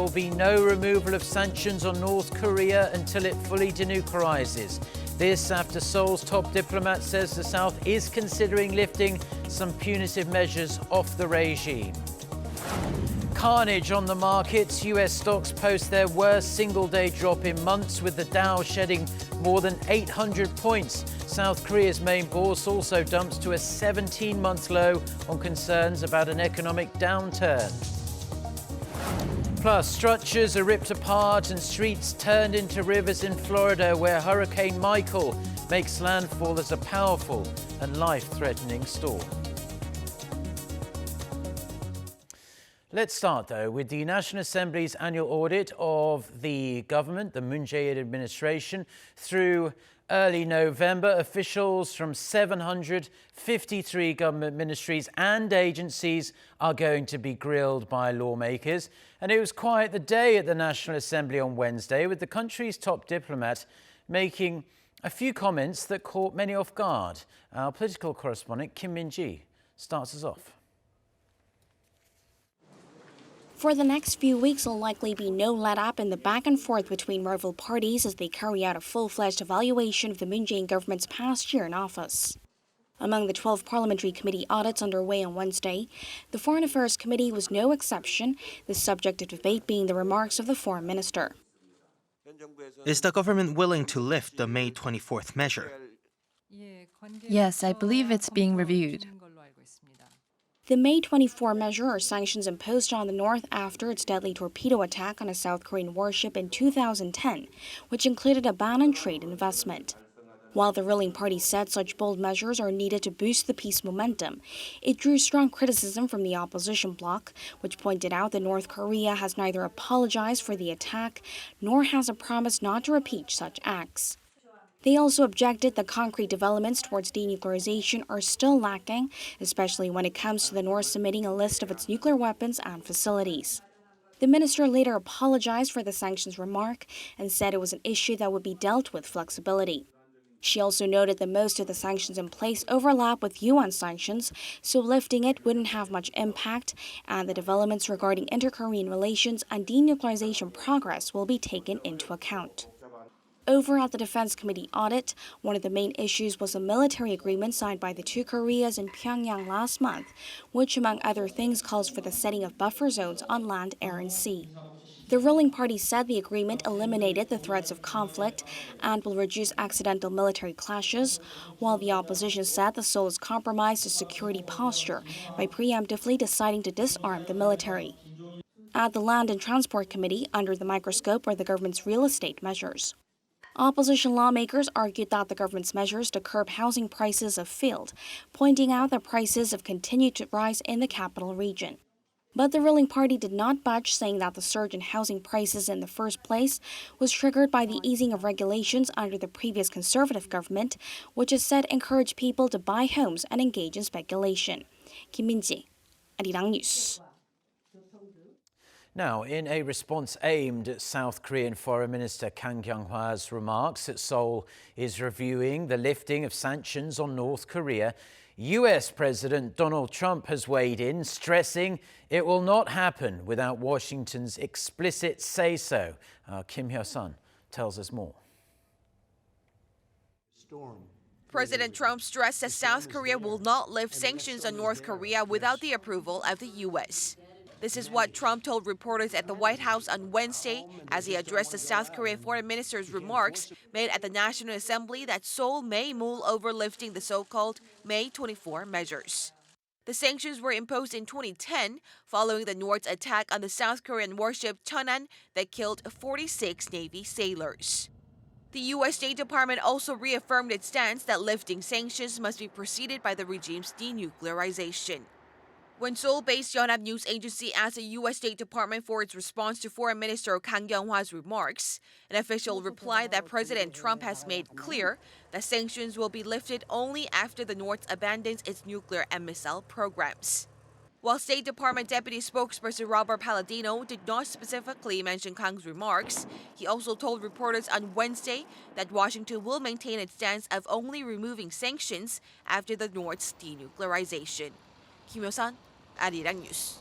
will be no removal of sanctions on North Korea until it fully denuclearizes. This after Seoul's top diplomat says the South is considering lifting some punitive measures off the regime. Carnage on the markets. US stocks post their worst single-day drop in months, with the Dow shedding more than 800 points. South Korea's main bourse also dumps to a 17-month low on concerns about an economic downturn. Plus, structures are ripped apart and streets turned into rivers in Florida, where Hurricane Michael makes landfall as a powerful and life-threatening storm. Let's start, though, with the National Assembly's annual audit of the government, the Moon Jae-in administration. Through early November, officials from 753 government ministries and agencies are going to be grilled by lawmakers. And it was quite the day at the National Assembly on Wednesday, with the country's top diplomat making a few comments that caught many off guard. Our political correspondent, Kim Min-ji, starts us off. For the next few weeks, there'll likely be no let-up in the back and forth between rival parties as they carry out a full-fledged evaluation of the Moon Jae-in government's past year in office. Among the 12 parliamentary committee audits underway on Wednesday, the Foreign Affairs Committee was no exception, the subject of debate being the remarks of the foreign minister. Is the government willing to lift the May 24th measure? Yes, I believe it's being reviewed. The May 24 measure are sanctions imposed on the North after its deadly torpedo attack on a South Korean warship in 2010, which included a ban on trade and investment. While the ruling party said such bold measures are needed to boost the peace momentum, it drew strong criticism from the opposition bloc, which pointed out that North Korea has neither apologized for the attack nor has a promise not to repeat such acts. They also objected that concrete developments towards denuclearization are still lacking, especially when it comes to the North submitting a list of its nuclear weapons and facilities. The minister later apologized for the sanctions remark and said it was an issue that would be dealt with flexibility. She also noted that most of the sanctions in place overlap with UN sanctions, so lifting it wouldn't have much impact, and the developments regarding inter-Korean relations and denuclearization progress will be taken into account. Over at the Defense Committee audit, one of the main issues was a military agreement signed by the two Koreas in Pyongyang last month, which, among other things, calls for the setting of buffer zones on land, air, and sea. The ruling party said the agreement eliminated the threats of conflict and will reduce accidental military clashes, while the opposition said the Seoul has compromised its security posture by preemptively deciding to disarm the military. At the Land and Transport Committee, under the microscope are the government's real estate measures. Opposition lawmakers argued that the government's measures to curb housing prices have failed, pointing out that prices have continued to rise in the capital region. But the ruling party did not budge, saying that the surge in housing prices in the first place was triggered by the easing of regulations under the previous conservative government, which is said encourage people to buy homes and engage in speculation. Kim Min-ji, Arirang News. Now, in a response aimed at South Korean Foreign Minister Kang Kyung-hwa's remarks that Seoul is reviewing the lifting of sanctions on North Korea, US President Donald Trump has weighed in, stressing it will not happen without Washington's explicit say-so. Kim Hyo-sun tells us more. President Trump stressed that South Korea will not lift sanctions on North Korea without the approval of the U.S. This is what Trump told reporters at the White House on Wednesday as he addressed the South Korean foreign minister's remarks made at the National Assembly that Seoul may mull over lifting the so-called May 24 measures. The sanctions were imposed in 2010 following the North's attack on the South Korean warship Cheonan that killed 46 Navy sailors. The U.S. State Department also reaffirmed its stance that lifting sanctions must be preceded by the regime's denuclearization. When Seoul-based Yonhap News Agency asked the U.S. State Department for its response to Foreign Minister Kang Kyung-hwa's remarks, an official replied that President Trump has made clear that sanctions will be lifted only after the North abandons its nuclear and missile programs. While State Department Deputy Spokesperson Robert Palladino did not specifically mention Kang's remarks, he also told reporters on Wednesday that Washington will maintain its stance of only removing sanctions after the North's denuclearization. Kim Hyo-sun, Arirang News.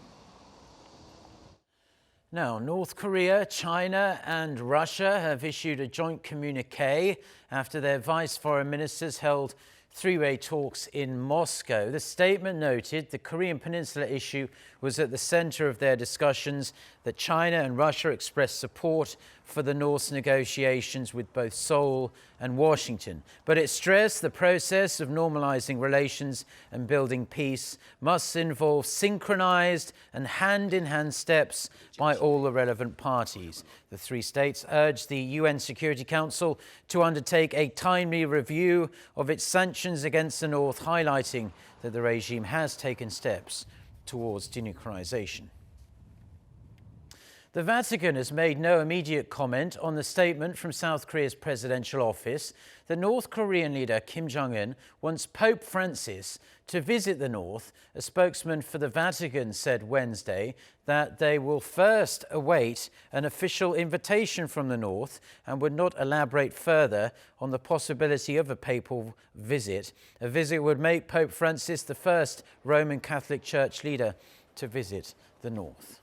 Now, North Korea, China and Russia have issued a joint communique after their vice foreign ministers held three-way talks in Moscow. The statement noted the Korean Peninsula issue was at the center of their discussions, that China and Russia expressed support for the North's negotiations with both Seoul and Washington. But it stressed the process of normalizing relations and building peace must involve synchronized and hand-in-hand steps by all the relevant parties. The three states urged the UN Security Council to undertake a timely review of its sanctions against the North, highlighting that the regime has taken steps towards denuclearization. The Vatican has made no immediate comment on the statement from South Korea's presidential office that North Korean leader Kim Jong-un wants Pope Francis to visit the North. A spokesman for the Vatican said Wednesday that they will first await an official invitation from the North and would not elaborate further on the possibility of a papal visit. A visit would make Pope Francis the first Roman Catholic Church leader to visit the North.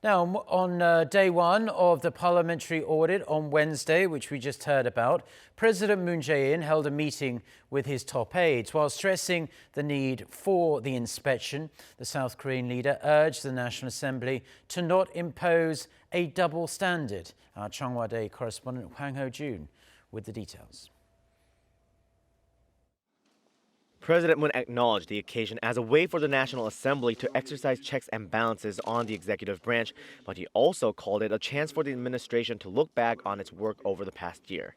Now, on day one of the parliamentary audit on Wednesday, which we just heard about, President Moon Jae-in held a meeting with his top aides. While stressing the need for the inspection, the South Korean leader urged the National Assembly to not impose a double standard. Our Changhwa Day correspondent Hwang Ho-jun with the details. President Moon acknowledged the occasion as a way for the National Assembly to exercise checks and balances on the executive branch, but he also called it a chance for the administration to look back on its work over the past year.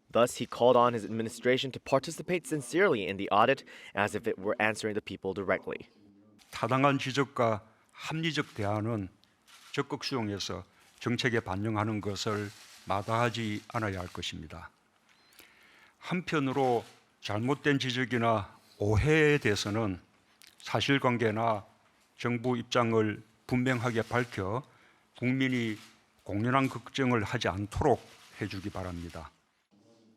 Thus, he called on his administration to participate sincerely in the audit as if it were answering the people directly. 타당한 지적과 합리적 대안은 적극 수용해서 정책에 반영하는 것을 마다하지 않아야 할 것입니다. 한편으로 잘못된 지적이나 오해에 대해서는 사실관계나 정부 입장을 분명하게 밝혀 국민이 공론한 걱정을 하지 않도록 해주기 바랍니다.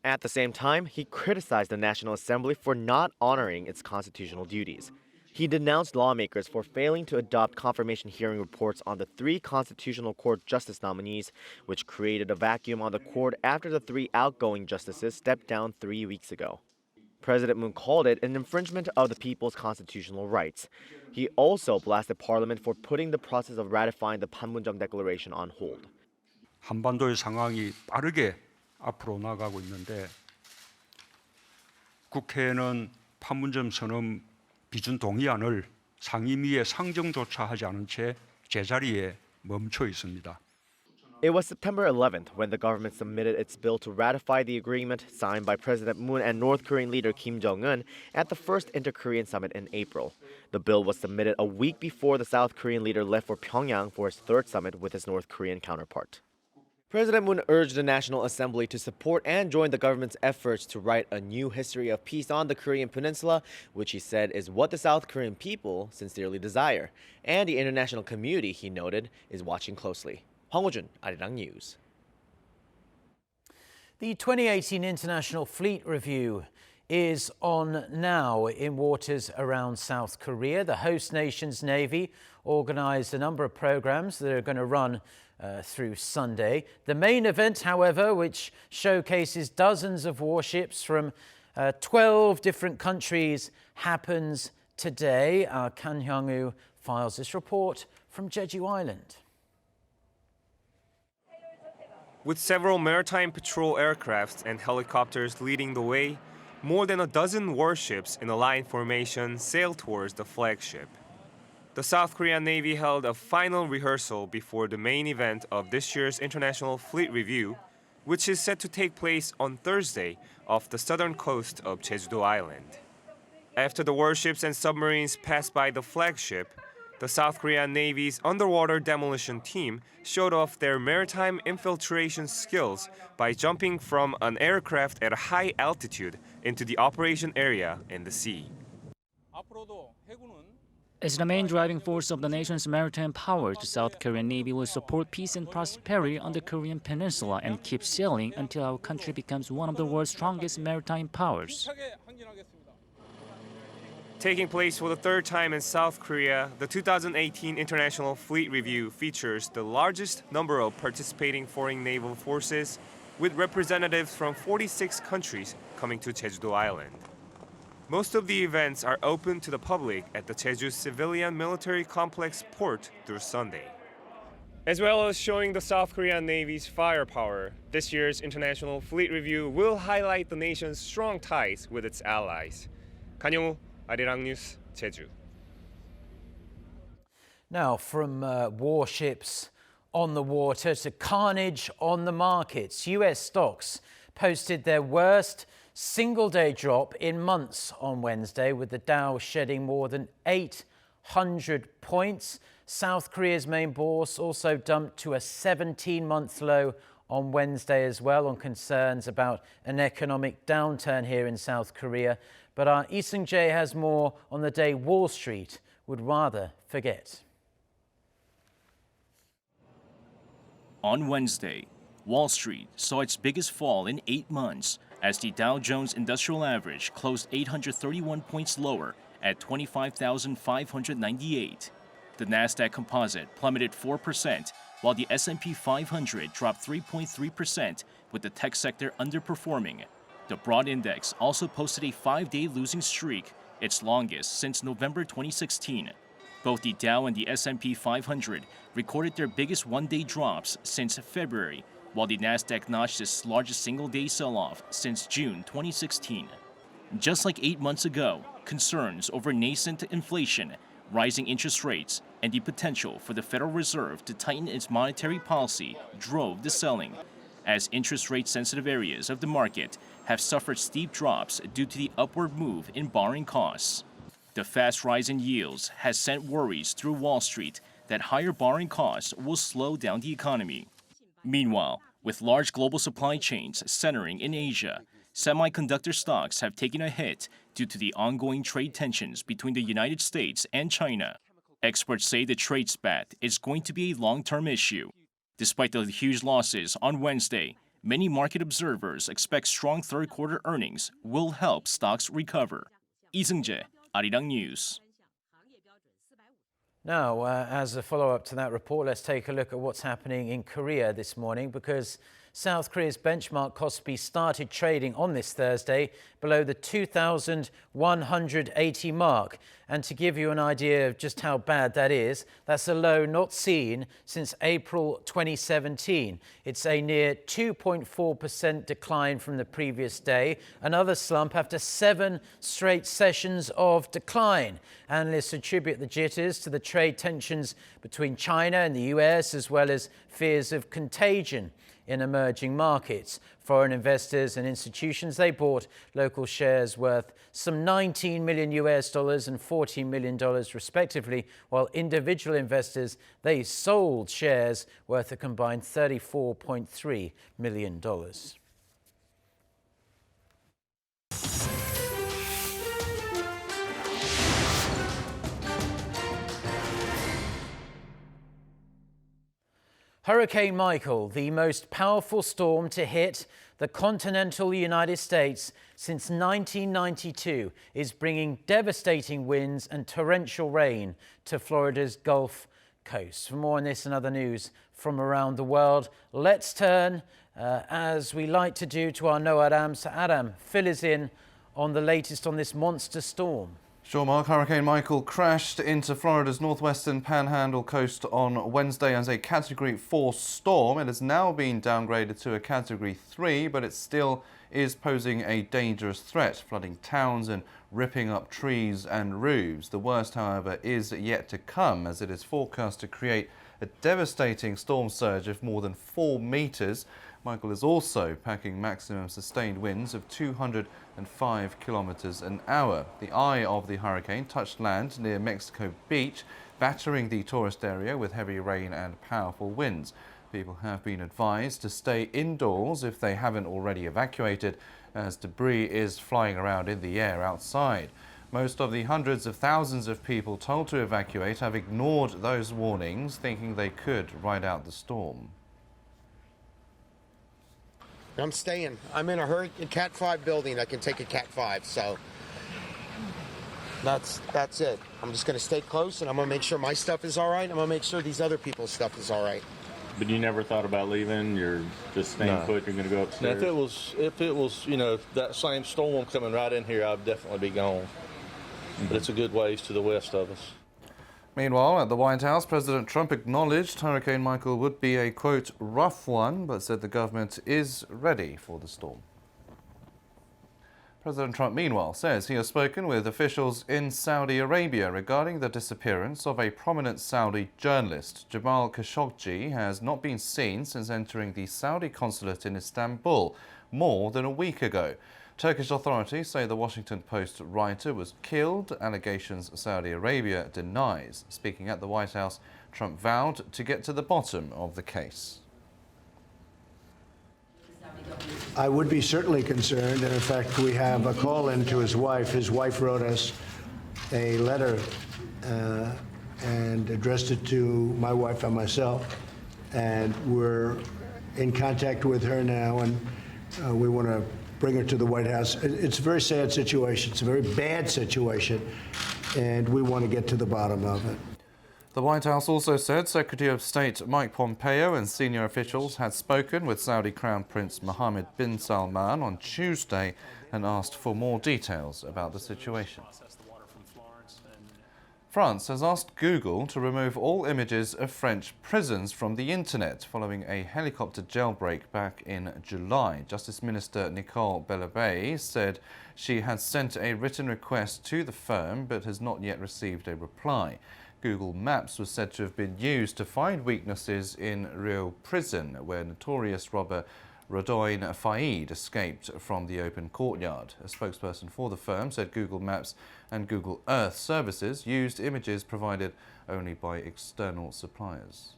At the same time, he criticized the National Assembly for not honoring its constitutional duties. He denounced lawmakers for failing to adopt confirmation hearing reports on the 3 Constitutional Court justice nominees, which created a vacuum on the court after the 3 outgoing justices stepped down 3 weeks ago. President Moon called it an infringement of the people's constitutional rights. He also blasted Parliament for putting the process of ratifying the Panmunjom Declaration on hold. 한반도의 상황이 빠르게 앞으로 나가고 있는데 국회에는 판문점 선언 비준 동의안을 상임위에 상정조차 하지 않은 채 제자리에 멈춰 있습니다. It was September 11th when the government submitted its bill to ratify the agreement signed by President Moon and North Korean leader Kim Jong-un at the first Inter-Korean summit in April. The bill was submitted a week before the South Korean leader left for Pyongyang for his 3rd summit with his North Korean counterpart. President Moon urged the National Assembly to support and join the government's efforts to write a new history of peace on the Korean Peninsula, which he said is what the South Korean people sincerely desire. And the international community, he noted, is watching closely. Hwang Ho-jun, Arirang News. The 2018 International Fleet Review is on now in waters around South Korea. The host nation's Navy organized a number of programs that are going to run through Sunday. The main event, however, which showcases dozens of warships from 12 different countries, happens today. Our Kan Hyung-woo files this report from Jeju Island. With several maritime patrol aircrafts and helicopters leading the way, more than a dozen warships in a line formation sail towards the flagship. The South Korean Navy held a final rehearsal before the main event of this year's International Fleet Review, which is set to take place on Thursday off the southern coast of Jeju Island. After the warships and submarines passed by the flagship, the South Korean Navy's underwater demolition team showed off their maritime infiltration skills by jumping from an aircraft at a high altitude into the operation area in the sea. As the main driving force of the nation's maritime power, the South Korean Navy will support peace and prosperity on the Korean Peninsula and keep sailing until our country becomes one of the world's strongest maritime powers. Taking place for the third time in South Korea, the 2018 International Fleet Review features the largest number of participating foreign naval forces, with representatives from 46 countries coming to Jeju Island. Most of the events are open to the public at the Jeju Civilian Military Complex port through Sunday. As well as showing the South Korean Navy's firepower, this year's International Fleet Review will highlight the nation's strong ties with its allies. 간영우, Arirang News, Jeju. Now, from warships on the water to carnage on the markets, US stocks posted their worst single-day drop in months on Wednesday, with the Dow shedding more than 800 points. South Korea's main bourse also dumped to a 17-month low on Wednesday as well, on concerns about an economic downturn here in South Korea. But our Lee Seung-jae has more on the day Wall Street would rather forget. On Wednesday, Wall Street saw its biggest fall in 8 months as the Dow Jones Industrial Average closed 831 points lower at 25,598. The Nasdaq Composite plummeted 4%, while the S&P 500 dropped 3.3%, with the tech sector underperforming. The broad index also posted a 5-day losing streak, its longest since November 2016. Both the Dow and the S&P 500 recorded their biggest one-day drops since February, while the Nasdaq notched its largest single-day sell-off since June 2016. Just like 8 months ago, concerns over nascent inflation, rising interest rates, and the potential for the Federal Reserve to tighten its monetary policy drove the selling, as interest rate-sensitive areas of the market have suffered steep drops due to the upward move in borrowing costs. The fast rise in yields has sent worries through Wall Street that higher borrowing costs will slow down the economy. Meanwhile, with large global supply chains centering in Asia, semiconductor stocks have taken a hit due to the ongoing trade tensions between the United States and China. Experts say the trade spat is going to be a long-term issue. Despite the huge losses on Wednesday, many market observers expect strong third-quarter earnings will help stocks recover. Lee Seung-jae, Arirang News. Now, as a follow-up to that report, let's take a look at what's happening in Korea this morning, because South Korea's benchmark Kospi started trading on this Thursday below the 2,180 mark. And to give you an idea of just how bad that is, that's a low not seen since April 2017. It's a near 2.4% decline from the previous day, another slump after 7 straight sessions of decline. Analysts attribute the jitters to the trade tensions between China and the US, as well as fears of contagion in emerging markets. Foreign investors and institutions, they bought local shares worth some $19 million and $14 million respectively, while individual investors, they sold shares worth a combined $34.3 million. Hurricane Michael, the most powerful storm to hit the continental United States since 1992, is bringing devastating winds and torrential rain to Florida's Gulf Coast. For more on this and other news from around the world, let's turn, as we like to do, to our Noah Adam. So Adam, fill us in on the latest on this monster storm. Sure, Mark. Hurricane Michael crashed into Florida's northwestern panhandle coast on Wednesday as a Category 4 storm. It has now been downgraded to a Category 3, but it still is posing a dangerous threat, flooding towns and ripping up trees and roofs. The worst, however, is yet to come, as it is forecast to create a devastating storm surge of more than 4 meters. Michael is also packing maximum sustained winds of 205 kilometers an hour. The eye of the hurricane touched land near Mexico Beach, battering the tourist area with heavy rain and powerful winds. People have been advised to stay indoors if they haven't already evacuated, as debris is flying around in the air outside. Most of the hundreds of thousands of people told to evacuate have ignored those warnings, thinking they could ride out the storm. I'm staying. I'm in a Cat 5 building that can take a Cat 5, so That's it. I'm just going to stay close, and I'm going to make sure my stuff is all right. I'm going to make sure these other people's stuff is all right. But you never thought about leaving? You're just staying put? You're going to go upstairs? Now, if it was, that same storm coming right in here, I'd definitely be gone. But it's a good ways to the west of us. Meanwhile, at the White House, President Trump acknowledged Hurricane Michael would be a, quote, rough one, but said the government is ready for the storm. President Trump, meanwhile, says he has spoken with officials in Saudi Arabia regarding the disappearance of a prominent Saudi journalist. Jamal Khashoggi has not been seen since entering the Saudi consulate in Istanbul more than a week ago. Turkish authorities say the Washington Post writer was killed, allegations Saudi Arabia denies. Speaking at the White House, Trump vowed to get to the bottom of the case. I would be certainly concerned, and in fact, we have a call in to his wife. His wife wrote us a letter and addressed it to my wife and myself, and we're in contact with her now, and we want to bring her to the White House. It's a very sad situation. It's a very bad situation, and we want to get to the bottom of it. The White House also said Secretary of State Mike Pompeo and senior officials had spoken with Saudi Crown Prince Mohammed bin Salman on Tuesday and asked for more details about the situation. France has asked Google to remove all images of French prisons from the internet following a helicopter jailbreak back in July. Justice Minister Nicole Belloubet said she had sent a written request to the firm but has not yet received a reply. Google Maps was said to have been used to find weaknesses in Rio prison, where notorious robber Rodoin Faid escaped from the open courtyard. A spokesperson for the firm said Google Maps and Google Earth services used images provided only by external suppliers.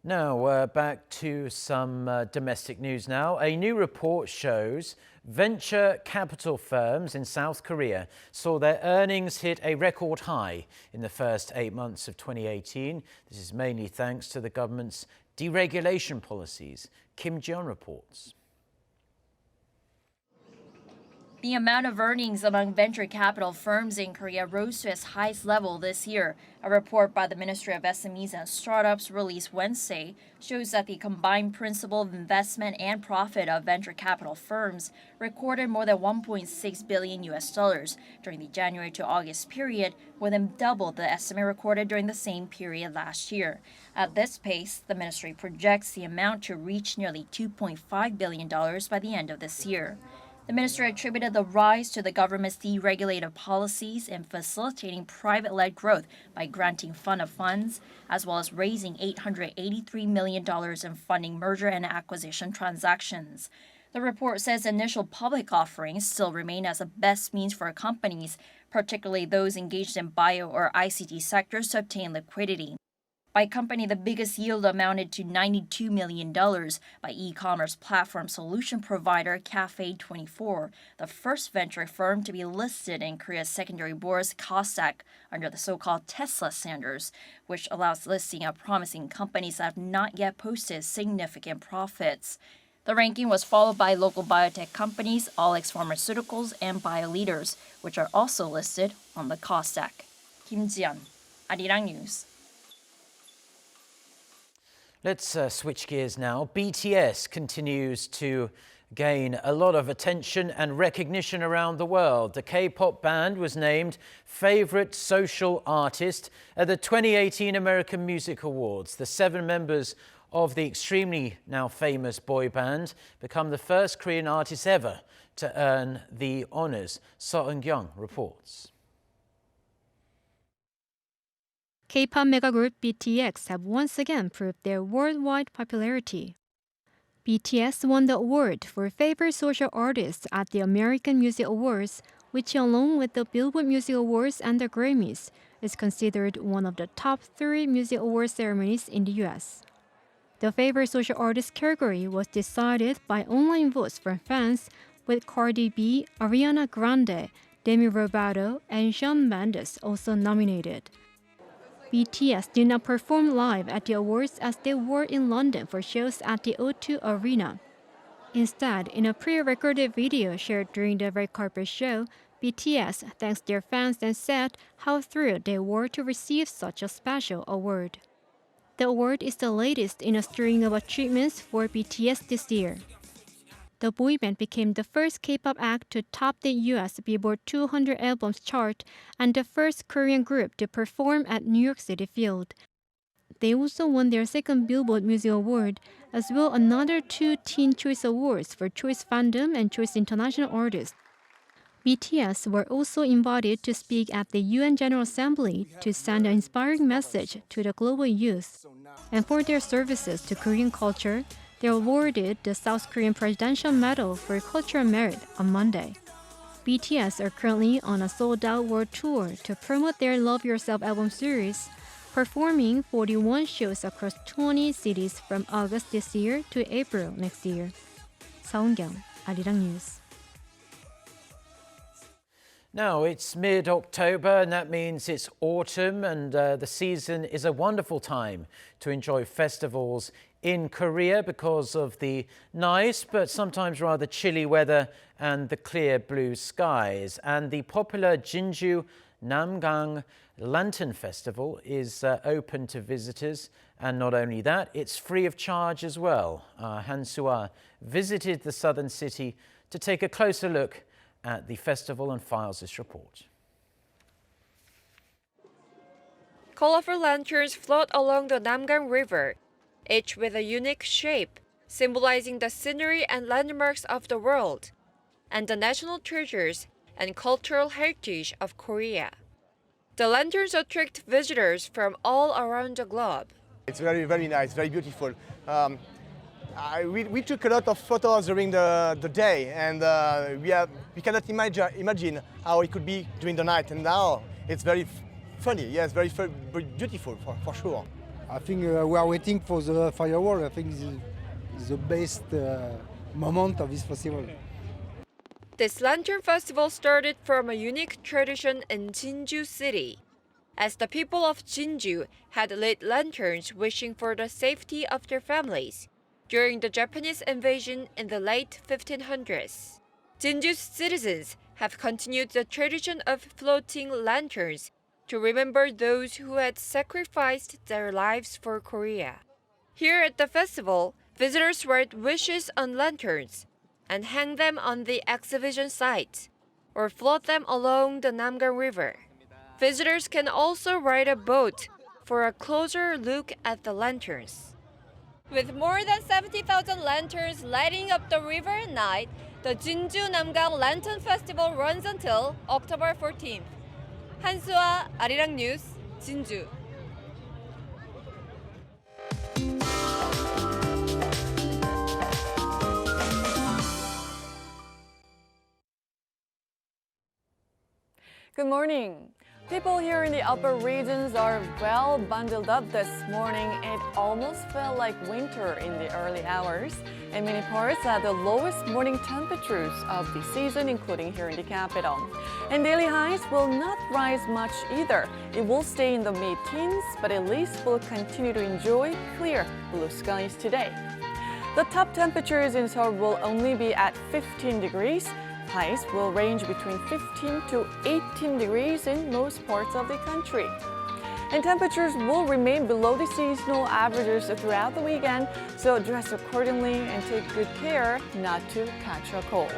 Now, back to some domestic news now. A new report shows venture capital firms in South Korea saw their earnings hit a record high in the first 8 months of 2018. This is mainly thanks to the government's deregulation policies. Kim Jeon reports. The amount of earnings among venture capital firms in Korea rose to its highest level this year. A report by the Ministry of SMEs and Startups released Wednesday shows that the combined principal of investment and profit of venture capital firms recorded more than $1.6 billion during the January to August period, more than double the estimate recorded during the same period last year. At this pace, the ministry projects the amount to reach nearly $2.5 billion by the end of this year. The ministry attributed the rise to the government's deregulative policies in facilitating private-led growth by granting fund of funds, as well as raising $883 million in funding merger and acquisition transactions. The report says initial public offerings still remain as the best means for companies, particularly those engaged in bio or ICT sectors, to obtain liquidity. By company, the biggest yield amounted to $92 million by e-commerce platform solution provider Cafe24, the first venture firm to be listed in Korea's secondary bourse KOSDAQ under the so-called Tesla standards, which allows listing of promising companies that have not yet posted significant profits. The ranking was followed by local biotech companies, Alex Pharmaceuticals, and BioLeaders, which are also listed on the KOSDAQ. Kim Jian, Arirang News. Let's switch gears now. BTS continues to gain a lot of attention and recognition around the world. The K-pop band was named Favorite Social Artist at the 2018 American Music Awards. The 7 members of the extremely now famous boy band become the first Korean artists ever to earn the honors. So Eun-kyung reports. K-pop megagroup BTS have once again proved their worldwide popularity. BTS won the award for Favorite Social Artist at the American Music Awards, which along with the Billboard Music Awards and the Grammys, is considered one of the top 3 music award ceremonies in the US. The Favorite Social Artist category was decided by online votes from fans, with Cardi B, Ariana Grande, Demi Lovato, and Shawn Mendes also nominated. BTS did not perform live at the awards as they were in London for shows at the O2 Arena. Instead, in a pre-recorded video shared during the red carpet show, BTS thanks their fans and said how thrilled they were to receive such a special award. The award is the latest in a string of achievements for BTS this year. The boy band became the first K-pop act to top the US Billboard 200 albums chart and the first Korean group to perform at New York City Field. They also won their second Billboard Music Award, as well another 2 Teen Choice Awards for Choice Fandom and Choice International Artist. BTS were also invited to speak at the UN General Assembly to send an inspiring message to the global youth. And for their services to Korean culture, they were awarded the South Korean Presidential Medal for Cultural Merit on Monday. BTS are currently on a sold-out world tour to promote their Love Yourself album series, performing 41 shows across 20 cities from August this year to April next year. 서은경, Arirang News. Now, it's mid-October, and that means it's autumn, and the season is a wonderful time to enjoy festivals in Korea because of the nice but sometimes rather chilly weather and the clear blue skies. And the popular Jinju Namgang Lantern Festival is open to visitors, and not only that, it's free of charge as well. Han Sua visited the southern city to take a closer look at the festival and files this report. Colorful lanterns float along the Namgang River, each with a unique shape, symbolizing the scenery and landmarks of the world, and the national treasures and cultural heritage of Korea. The lanterns attract visitors from all around the globe. It's very, very nice, very beautiful. We took a lot of photos during the day, and we cannot imagine how it could be during the night. And now it's very funny, yes, very beautiful for sure. I think we are waiting for the firework. I think it's the best moment of this festival. This lantern festival started from a unique tradition in Jinju city, as the people of Jinju had lit lanterns wishing for the safety of their families during the Japanese invasion in the late 1500s. Jinju's citizens have continued the tradition of floating lanterns to remember those who had sacrificed their lives for Korea. Here at the festival, visitors write wishes on lanterns and hang them on the exhibition site or float them along the Namgang River. Visitors can also ride a boat for a closer look at the lanterns. With more than 70,000 lanterns lighting up the river at night, the Jinju Namgang Lantern Festival runs until October 14th. 한수아, Arirang News, Jinju. Good morning. People here in the upper regions are well bundled up this morning. It almost felt like winter in the early hours. In many parts had the lowest morning temperatures of the season, including here in the capital. And daily highs will not rise much either. It will stay in the mid-teens, but at least we'll continue to enjoy clear blue skies today. The top temperatures in Seoul will only be at 15 degrees. Highs will range between 15 to 18 degrees in most parts of the country. And temperatures will remain below the seasonal averages throughout the weekend, so dress accordingly and take good care not to catch a cold.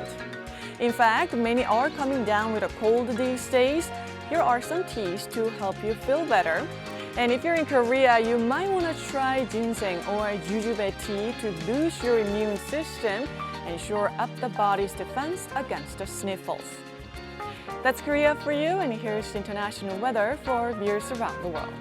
In fact, many are coming down with a cold these days. Here are some teas to help you feel better. And if you're in Korea, you might want to try ginseng or jujube tea to boost your immune system and shore up the body's defense against the sniffles. That's Korea for you, and here's the international weather for viewers around the world.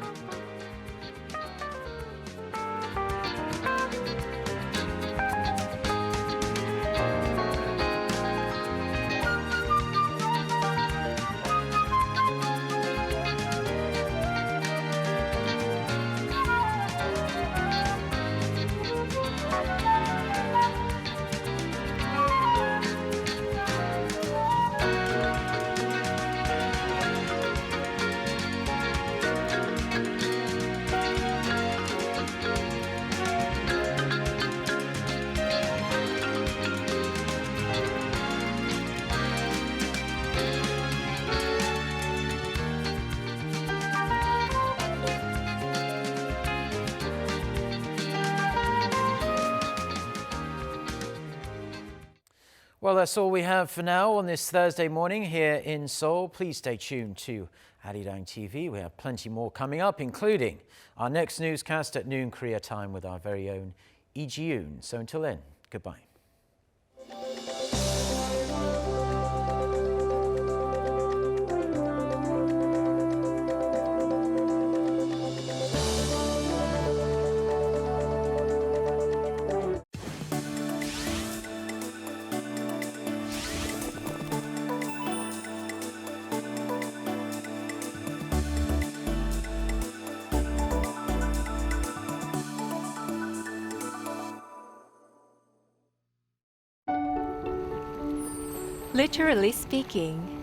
Well, that's all we have for now on this Thursday morning here in Seoul. Please stay tuned to Arirang TV. We have plenty more coming up, including our next newscast at noon Korea time with our very own Lee Ji-yoon. So until then, goodbye. Literally speaking,